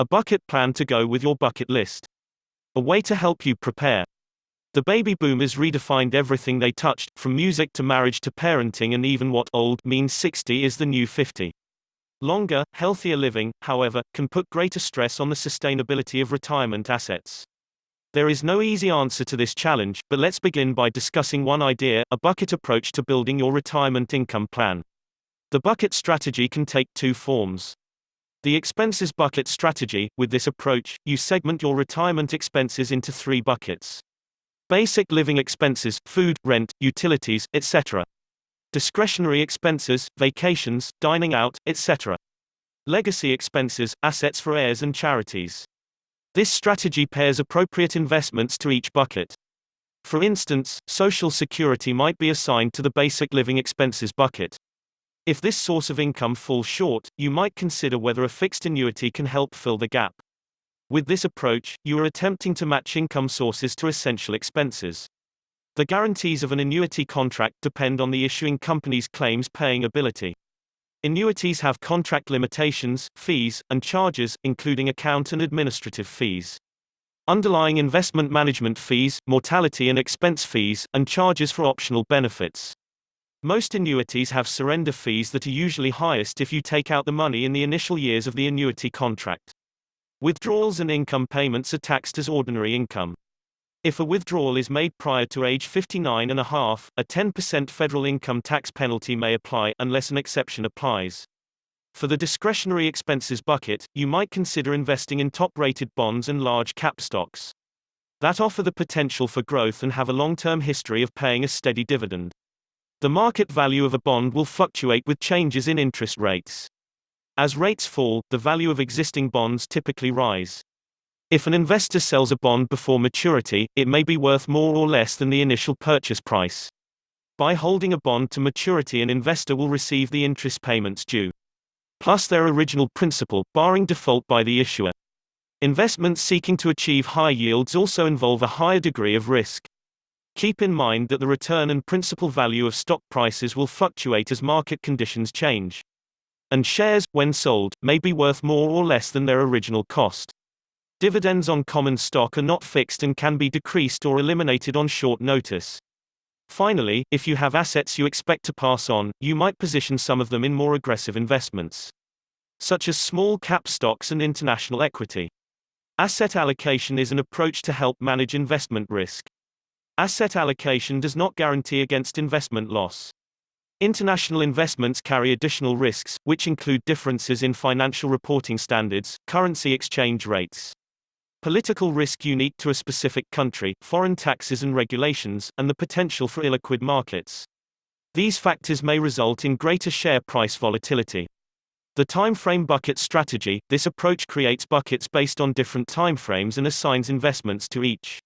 A bucket plan to go with your bucket list. A way to help you prepare. The baby boomers redefined everything they touched, from music to marriage to parenting, and even what old means 60 is the new 50. Longer, healthier living, however, can put greater stress on the sustainability of retirement assets. There is no easy answer to this challenge, but let's begin by discussing one idea: a bucket approach to building your retirement income plan. The bucket strategy can take two forms. The expenses bucket strategy. With this approach, you segment your retirement expenses into three buckets. Basic living expenses, food, rent, utilities, etc. Discretionary expenses, vacations, dining out, etc. Legacy expenses, assets for heirs and charities. This strategy pairs appropriate investments to each bucket. For instance, Social Security might be assigned to the basic living expenses bucket. If this source of income falls short, you might consider whether a fixed annuity can help fill the gap. With this approach, you are attempting to match income sources to essential expenses. The guarantees of an annuity contract depend on the issuing company's claims-paying ability. Annuities have contract limitations, fees, and charges, including account and administrative fees. Underlying investment management fees, mortality and expense fees, and charges for optional benefits. Most annuities have surrender fees that are usually highest if you take out the money in the initial years of the annuity contract. Withdrawals and income payments are taxed as ordinary income. If a withdrawal is made prior to age 59 and a half, a 10% federal income tax penalty may apply, unless an exception applies. For the discretionary expenses bucket, you might consider investing in top-rated bonds and large-cap stocks that offer the potential for growth and have a long-term history of paying a steady dividend. The market value of a bond will fluctuate with changes in interest rates. As rates fall, the value of existing bonds typically rise. If an investor sells a bond before maturity, it may be worth more or less than the initial purchase price. By holding a bond to maturity, an investor will receive the interest payments due, plus their original principal, barring default by the issuer. Investments seeking to achieve high yields also involve a higher degree of risk. Keep in mind that the return and principal value of stock prices will fluctuate as market conditions change. And shares, when sold, may be worth more or less than their original cost. Dividends on common stock are not fixed and can be decreased or eliminated on short notice. Finally, if you have assets you expect to pass on, you might position some of them in more aggressive investments, such as small cap stocks and international equity. Asset allocation is an approach to help manage investment risk. Asset allocation does not guarantee against investment loss. International investments carry additional risks, which include differences in financial reporting standards, currency exchange rates, political risk unique to a specific country, foreign taxes and regulations, and the potential for illiquid markets. These factors may result in greater share price volatility. The timeframe bucket strategy. This approach creates buckets based on different timeframes and assigns investments to each.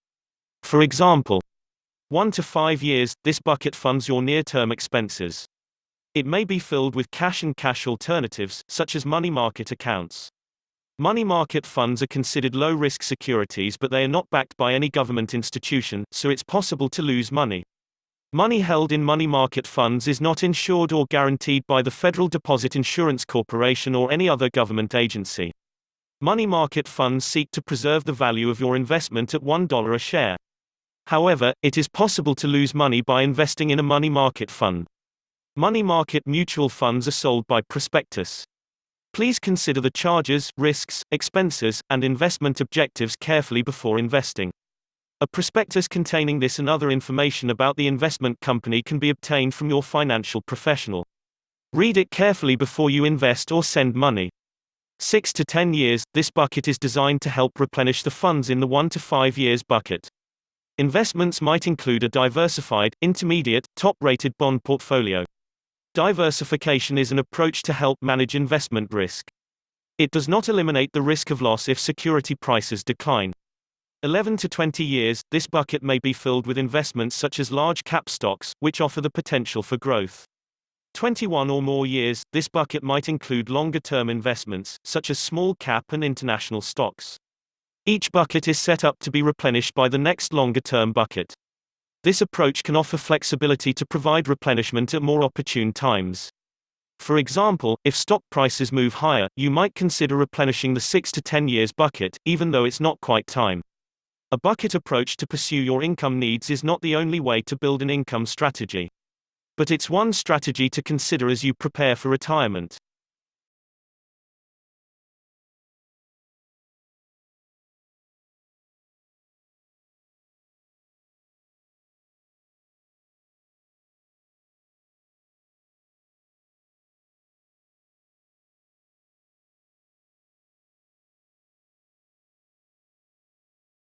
For example, 1 to 5 years, this bucket funds your near-term expenses. It may be filled with cash and cash alternatives, such as money market accounts. Money market funds are considered low-risk securities, but they are not backed by any government institution, so it's possible to lose money. Money held in money market funds is not insured or guaranteed by the Federal Deposit Insurance Corporation or any other government agency. Money market funds seek to preserve the value of your investment at $1 a share. However, it is possible to lose money by investing in a money market fund. Money market mutual funds are sold by prospectus. Please consider the charges, risks, expenses, and investment objectives carefully before investing. A prospectus containing this and other information about the investment company can be obtained from your financial professional. Read it carefully before you invest or send money. 6 to 10 years, this bucket is designed to help replenish the funds in the 1 to 5 years bucket. Investments might include a diversified, intermediate, top-rated bond portfolio. Diversification is an approach to help manage investment risk. It does not eliminate the risk of loss if security prices decline. 11 to 20 years, this bucket may be filled with investments such as large cap stocks, which offer the potential for growth. 21 or more years, this bucket might include longer-term investments, such as small cap and international stocks. Each bucket is set up to be replenished by the next longer-term bucket. This approach can offer flexibility to provide replenishment at more opportune times. For example, if stock prices move higher, you might consider replenishing the 6 to 10 years bucket, even though it's not quite time. A bucket approach to pursue your income needs is not the only way to build an income strategy. But it's one strategy to consider as you prepare for retirement.